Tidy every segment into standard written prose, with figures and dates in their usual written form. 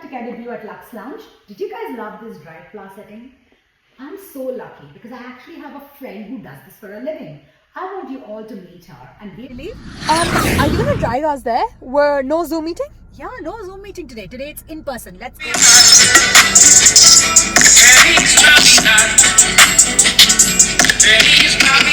to Candid at Lux Lounge. Did you guys love this dried flower setting? I'm so lucky because I actually have a friend who does this for a living. I want you all to meet her and really. Are you gonna drive us there? No Zoom meeting? Yeah, no Zoom meeting today. Today it's in person. Let's go.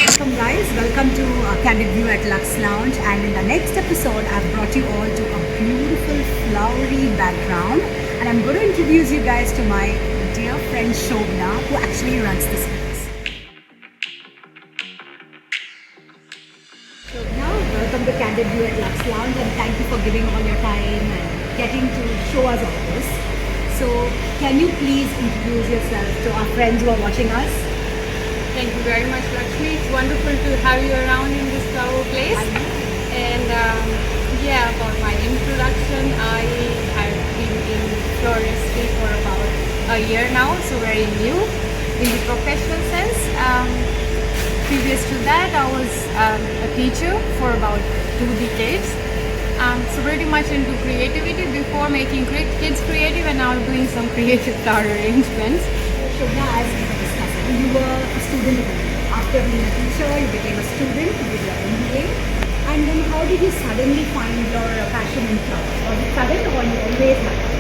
Welcome guys, welcome to Candid View at Lux Lounge, and in the next episode I've brought you all to a beautiful flowery background, and I'm going to introduce you guys to my dear friend Shobna, who actually runs this place. Shobna, welcome to Candid View at Lux Lounge, and thank you for giving all your time and getting to show us all this. So can you please introduce yourself to our friends who are watching us? Thank you very much, Lakshmi. It's wonderful to have you around in this flower place. And yeah, about my introduction, I have been in floristry for about a year now, so very new in the professional sense. Previous to that, I was a teacher for about 2 decades. So pretty much into creativity before making kids creative, and now doing some creative flower arrangements. Shobna, as we were discussing, you were a student of MBA. After being a teacher, you became a student, you did your MBA. And then how did you suddenly find your passion in flowers? Was it sudden or you always had it?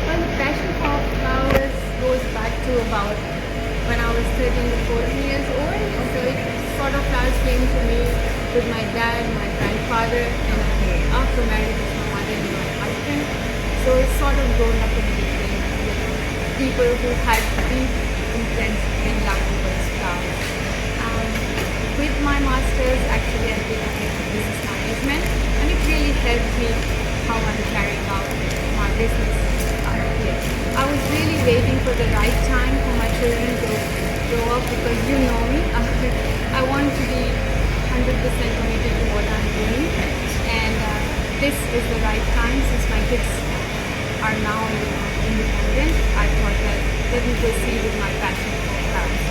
Well, the passion for flowers goes back to about when I was 13 to 14 years old. So it sort of flowers came to me with my dad, my grandfather, and after marriage with my mother and my husband. So it's sort of grown up in between people who had deep, intense and love towards flowers. With my master's, actually I did business management, and it really helped me how I'm carrying out my business here. I was really waiting for the right time for my children to grow up, because you know me, I want to be 100% committed to what I'm doing, and this is the right time since my kids are now independent. I thought that let me proceed with my passion for flowers.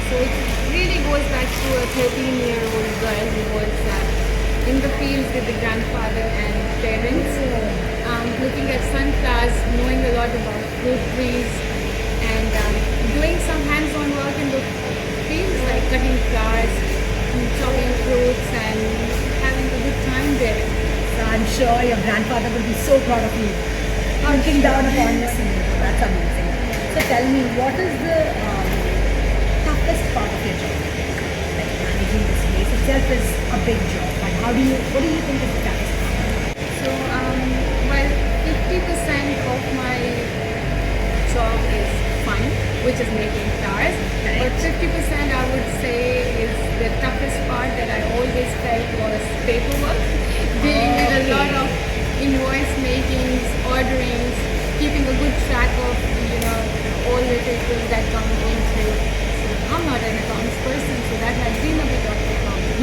So it really goes back to a 13-year-old girl who was in the fields with the grandfather and parents, looking at sunflowers, knowing a lot about fruit trees, and doing some hands-on work in the fields, like cutting flowers, chopping fruits, and having a good time there. So I'm sure your grandfather will be so proud of you. Looking down upon this, that's amazing. So tell me, what is the toughest part of your job? Like managing this place itself is a big job, but what do you think is the toughest part? So, well, 50% of my job is fun, which is making flowers, but 50% I would say is the toughest part that I always felt was paperwork, dealing with a lot of invoice makings, orderings, keeping a good track of, all the papers that come into. So I'm not an accounts person, so that has been a bit of a problem.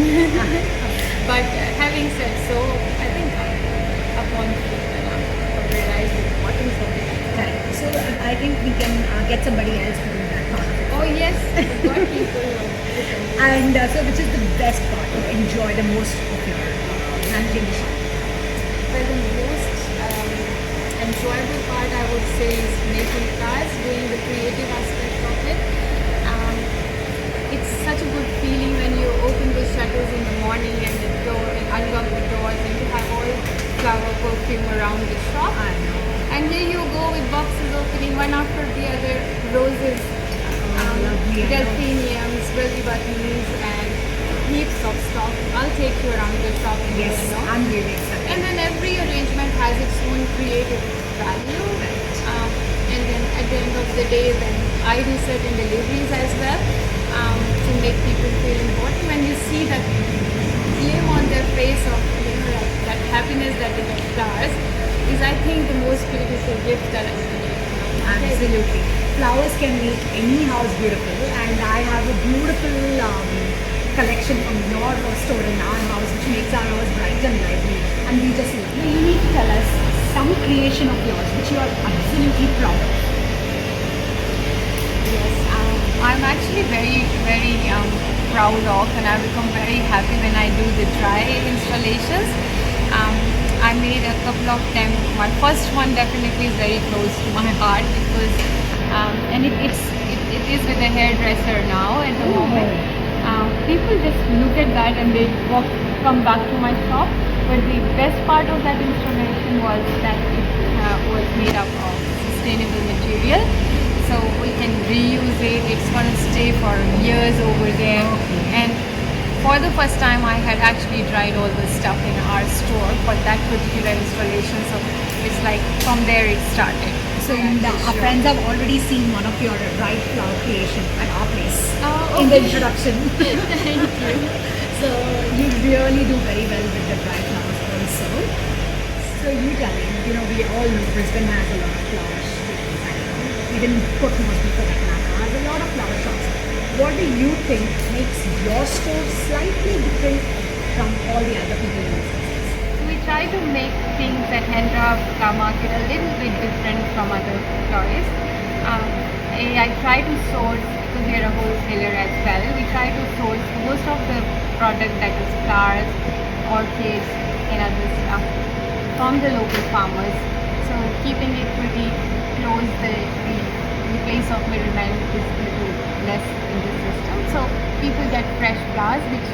But having said so, I think upon feedback, I realized the importance of it. Correct. So I think we can get somebody else to do that part of it. Oh yes, we've got people. And so which is the best part you enjoy the most of your managing the shop? Well, the most enjoyable part I would say is making flowers, doing the creative aspect of it. It's such a good feeling when you open the shutters in the morning and unlock the doors, and you have all flower perfume around the shop. I know. And here you go with boxes opening one after the other, roses, lovely, delphiniums, rosy buttons, and heaps of stock. I'll take you around the shop and Yes, you know. I'm really excited. And then every arrangement has its own creative value. And then at the end of the day, when I do certain deliveries as well, to make people feel important, when you see that gleam on their face of that happiness that they get flowers, is I think the most beautiful gift that I can make. Absolutely. Flowers can make any house beautiful, and I have a beautiful collection from your store in our house, which makes our house bright and lively. And we just love it. You need to tell us some creation of yours which you are absolutely proud of. Yes, I'm actually very, very proud of, and I become very happy when I do the dry installations. I I made a couple of them. My first one definitely is very close to my heart because, and it is with a hairdresser now at the moment. People just look at that and they come back to my shop. But the best part of that installation was that it was made up of sustainable material. So we can reuse it. It's going to stay for years over there. And for the first time, I had actually dried all the stuff in our store for that particular installation. So it's like from there it started. So our friends have already seen one of your dried flower creation at our place Oh, in the okay. introduction. Thank you. So you really do very well with the dried flowers also. So you tell me, we all know Brisbane has a lot of flowers. Even Port Moresby for that matter has a lot of flower shops. What do you think makes your store slightly different from all the other people in this business? We try to make things at Hendra Flower Market a little bit different from other florists. I try to source, because we are a wholesaler as well, we try to source most of the product that is flowers, orchids and other stuff from the local farmers. So keeping it pretty close, the place of middleman is a little less in the system. So people get fresh flowers which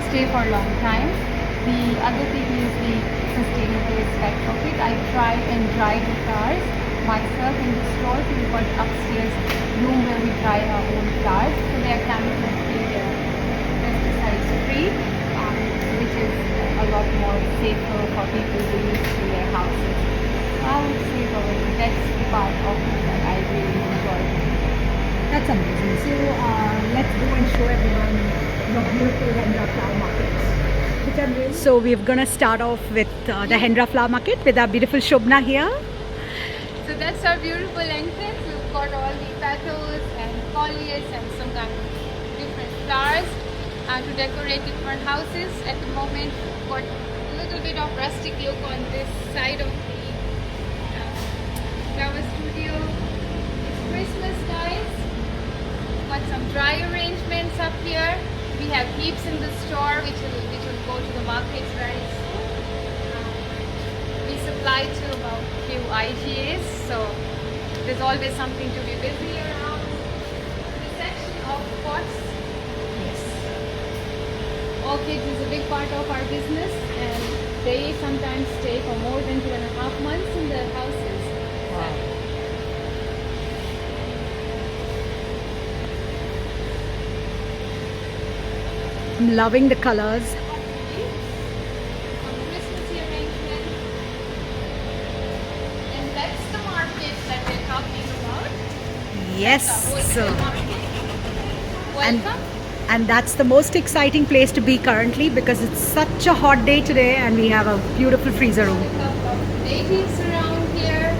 stay for a long time. The other thing is the sustainable aspect of it. I try and dry the flowers myself in the store. We've got upstairs room where we dry our own flowers. So they are chemical free, they are pesticides free, which is a lot more safer for people to use in their houses. So I would say probably that's the part of it that I really enjoy. That's amazing. So let's go and show everyone your beautiful Hendra Flower Market. So we're gonna start off with the Hendra Flower Market with our beautiful Shobna here. So that's our beautiful entrance. We've got all the petals and colliers and some kind of different flowers to decorate different houses. At the moment, we've got a little bit of rustic look on this side of the flower studio. It's Christmas, guys. Got some dry arrangements up here. We have heaps in the store which will go to the markets very soon. We supply to about a few IGAs, so there's always something to be busy around. The section of pots. Yes. Orchids is a big part of our business and they sometimes stay for more than 2.5 months in the houses. Wow. I'm loving the colors. Christmas arrangement. And that's the market that we're talking about. Yes. Wholesale market. And, Welcome. and that's the most exciting place to be currently because it's such a hot day today and we have a beautiful freezer room. A couple of natives around here.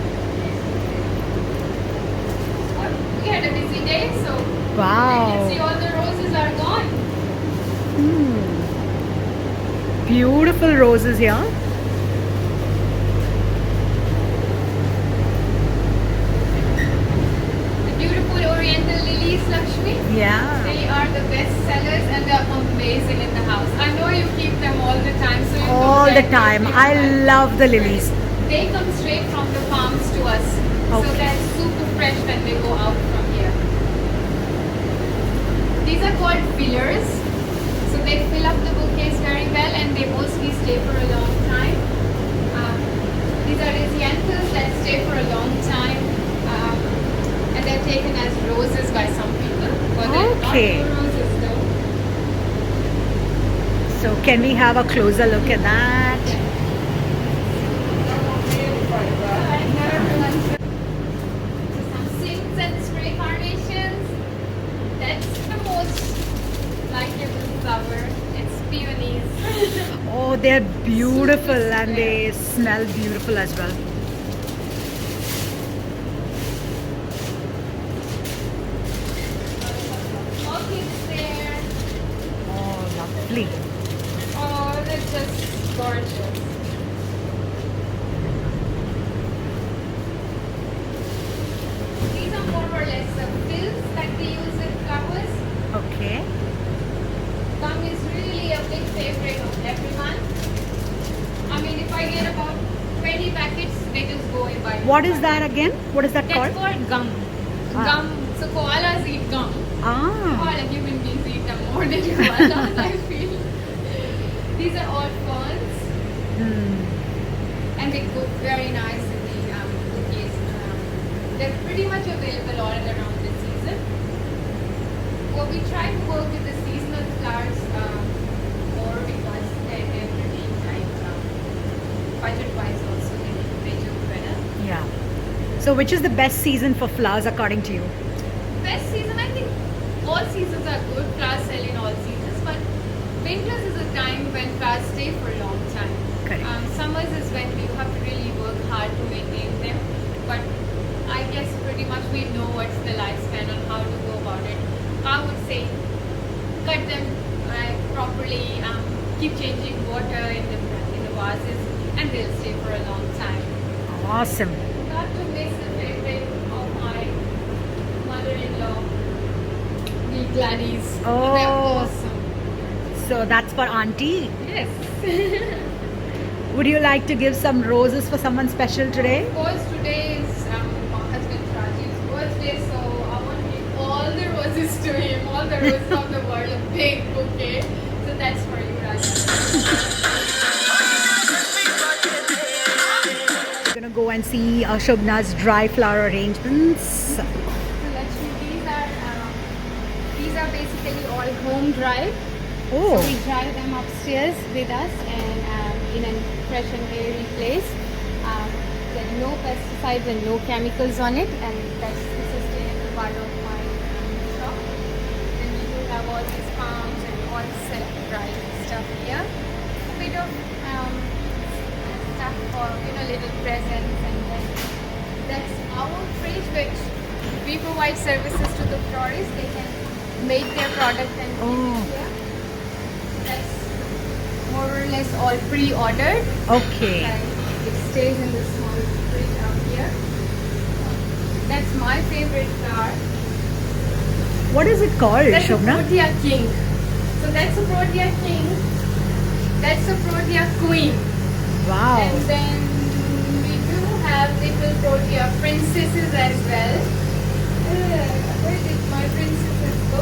We had a busy day, so you can see Wow. all the roses are gone. Beautiful roses here. The beautiful oriental lilies, Lakshmi. Yeah. They are the best sellers and they're amazing in the house. I know you keep them all the time, so you All don't the get time. to I feel that. love the lilies. They come straight from the farms to us. So Okay. they're super fresh when they go out from here. These are called fillers. So they fill up the bouquets very well and they mostly stay for a long time. These are resianthus that stay for a long time. And they're taken as roses by some people. But they're Okay. not roses though. So can we have a closer look at that? Some sinks and spray carnations. That's the most likable flower. It's peonies. Oh, they're beautiful and they smell beautiful as well. Orchids there. Oh, lovely. Oh, they're just gorgeous. These are more or less fills that they use in flowers. Okay. Gum is really a big favorite of everyone. I mean, if I get about What is that again? What is that That's called? called gum. Ah. Gum. So koalas eat gum. Ah. All human beings eat them more than koalas, I feel. These are all ferns, and they cook very nice in the cookies. They're pretty much available all around the season. Well, we try to work with the seasonal flowers more because they're pretty like budget-wise also they do better. Yeah. So which is the best season for flowers according to you? Best season, I think all seasons are good. Flowers sell in all seasons, but winters is a time when flowers stay for a long time. Correct. Summers is when you have to really work hard to maintain them. But I guess pretty much we know what's the lifespan and how to go about it. I would say cut them properly, keep changing water in the vases, and they'll stay for a long time. Awesome. Not to miss the favorite of my mother-in-law, the Gladys. Oh. They're awesome. So that's for auntie. Yes. Would you like to give some roses for someone special today? Of course, today is my husband Raji's birthday, so I want to give all the roses to him, all the roses of the world, a big bouquet. So that's for you, Raji. We're gonna go and see Shobna's dry flower arrangements. So Lakshmi, these are basically all home dried. Oh, So we dry them upstairs with us and in a fresh and airy place. There are no pesticides and no chemicals on it, and that's the sustainable part of my shop. Then we do have all these palms and all self-dried stuff here. A bit of stuff for little presents, and then that's our fridge which we provide services to the florists. They can make their product and keep Oh. it here. That's more or less all pre-ordered. okay. And it stays in the small fridge out here. That's my favorite flower. What is it called, That's a Shobna? Protea King. So that's a Protea King. That's a Protea Queen. Wow. And then we do have little Protea princesses as well. Where did my princesses go?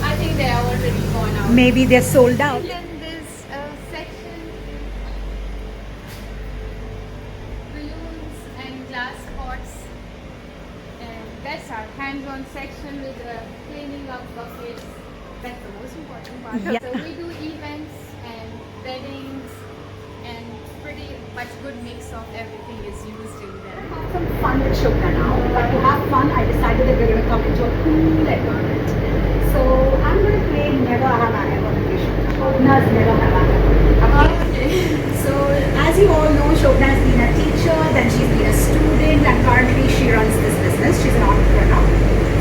I think they are already gone out. Maybe they're sold out. And then this section balloons and glass pots, and that's our hands-on section with the cleaning up buckets. That's the most important part. Yeah. So we do events and weddings, and pretty much good mix of everything is used in there. Have some fun with Shobna now. But to have fun, I decided that we're going to come into a cool environment. So I'm going to play Never Have I Ever with Shobna. Shobna's Never Have I Ever. Okay. So as you all know, Shobna has been a teacher, then she's been a student, and currently she runs this business. She's an entrepreneur.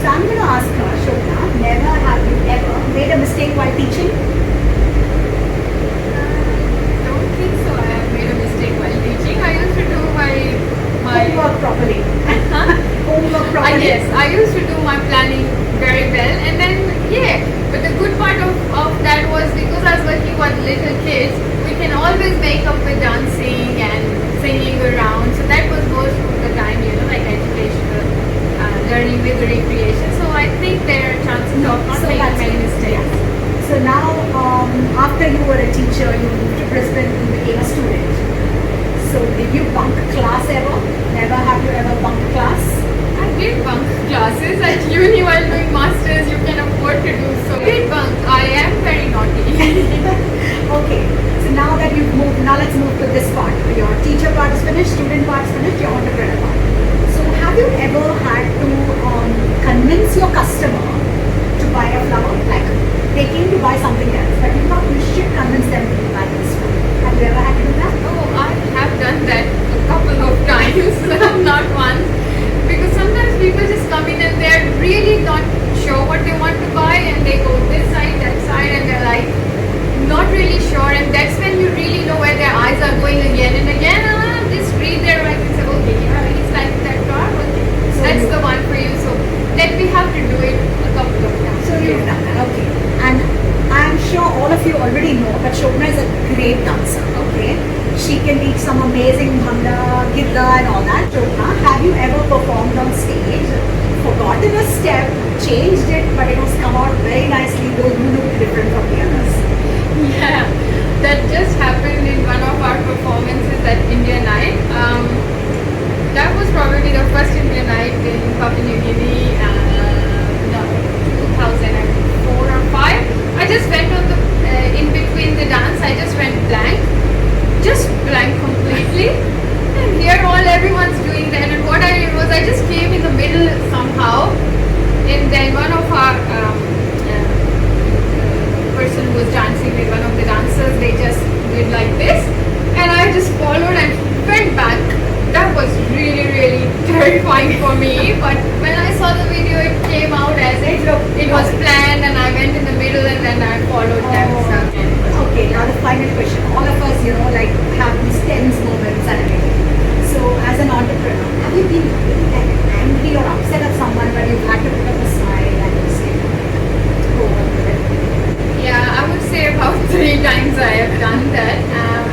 So I'm going to ask her, Shobna, never have you ever made a mistake while teaching? Don't think so. I have made a mistake while teaching. I used to do my Homework properly. Homework properly. Yes, I used to do my planning very well, and then but the good part of that was because I was working with little kids, we can always make up with dancing and singing around. So that was most of the time, like educational learning with recreation. So I think there are chances of not So making that's many it. mistakes. Yeah. So now, after you were a teacher, you moved to Brisbane, you became a student. So did you bunk class ever? Never have you ever bunked class? I did bunk classes at uni while doing masters. You can afford to do so. I did bunk. I am very naughty. Okay. So now that you've moved, now let's move to this part. Your teacher part is finished, student part is finished, your entrepreneur part. So have you ever had to convince your customer to buy a flower? Like they came to buy something else, but you thought you should convince them to buy this one. Have you ever had to do that? Oh, I have done that a couple of times, not once. Because sometimes people just come in and they're really not sure what they want to buy, and they go this side, that side, and they're like not really sure. And that's when you really know where their eyes are going again and again. Just read their eyes and say, okay, he's like that car. Okay, so that's the one for you. So then we have to do it a couple of times. So you've done that, okay. And I'm sure all of you already know, but Shobna is a great dancer, okay? She can teach some amazing bhangra, gidda and all that. step, changed it, but it has come out very nicely, though you look different from the others. Yeah, that just happened in one of our performances at India Night. That was probably the first India Night in Papua New Guinea, no, 2004 or 5. I just went on the, in between the dance, I just went blank completely. And here everyone's doing that, and what I did was I just came in the middle somehow, and then one of our person who was dancing with one of the dancers, they just did like this, and I just followed and went back. That was really, really terrifying for me, but when I saw the video, it came out as if it was planned, and I went in the middle and then I followed them. So. Okay, now the final question. All of us, like have these tense moments and everything. So as an entrepreneur, have you been really angry or upset at someone when you've had to put up a smile and just go on with it? Yeah, I would say about 3 times I have done that.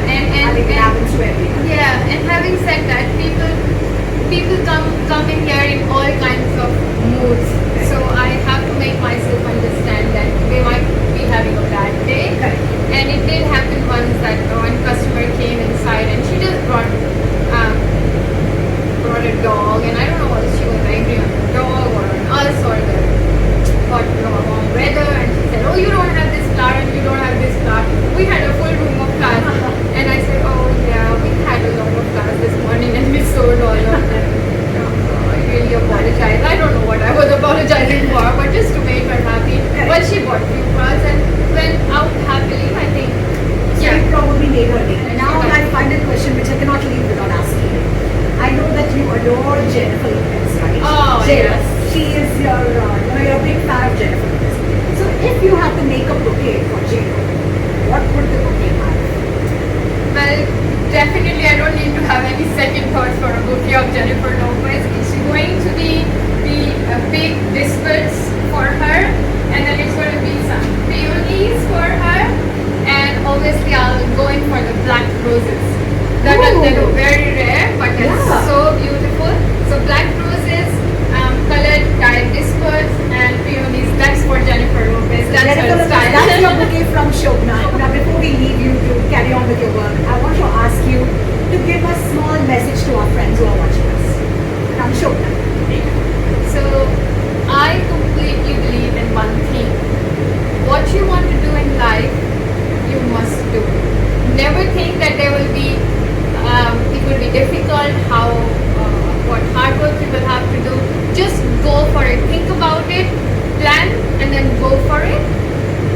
I think it happens to everyone. Yeah, and having said that, people come in here in all kinds of moods. So I have to make myself understand that they might be having a bad day. Correct. And it did happen once that one customer came inside and she just brought a dog, and I don't know whether she was angry on the dog or on us or the warm weather, and she said, oh, you don't have this flower and you don't have this flower. We had a full room of flowers. And I said, oh yeah, we had a lot of flowers this morning and we sold all of them. I really apologize. I don't know what I was apologizing for, but just to make her happy. Well, she bought few flowers and went out happily, I think. So you probably made her day. And now my final question, which I cannot leave without asking you. I know that you adore Jennifer Lopez, right? Oh, yes. She is your, you're a big fan of Jennifer Lopez. So if you had to make a bouquet for J-Lo, what would the bouquet have? Well, definitely I don't need to have any second thoughts for a bouquet of Jennifer Lopez. It's going to be big biscuits for her, and then it's going to be some peonies for her, and obviously I'll go in for the black roses. That are very rare, but they're so beautiful. So black roses, colored dyed biscuits, and peonies. That's for Jennifer Lopez. That's her style. That's your bouquet from Shobna. Now before we leave you to carry on with your work, I want to ask you to give a small message to our friends who are watching us. From Shobna. So I completely believe in one thing. What you want to do in life, you must do. Never think that there will be it will be difficult, what hard work you will have to do. Just go for it. Think about it, plan, and then go for it.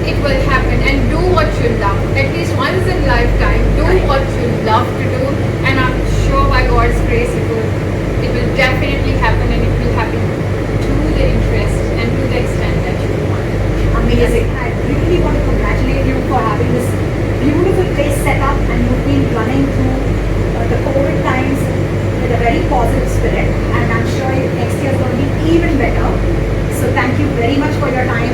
It will happen, and do what you love. At least once in lifetime, do what you love to do, and I'm sure by God's grace it will definitely happen, and it will happen to the interest and to the extent that you want. Amazing. I really want to congratulate you for having this beautiful place set up, and you've been running through the COVID times with a very positive spirit, and I'm sure next year is going to be even better. So thank you very much for your time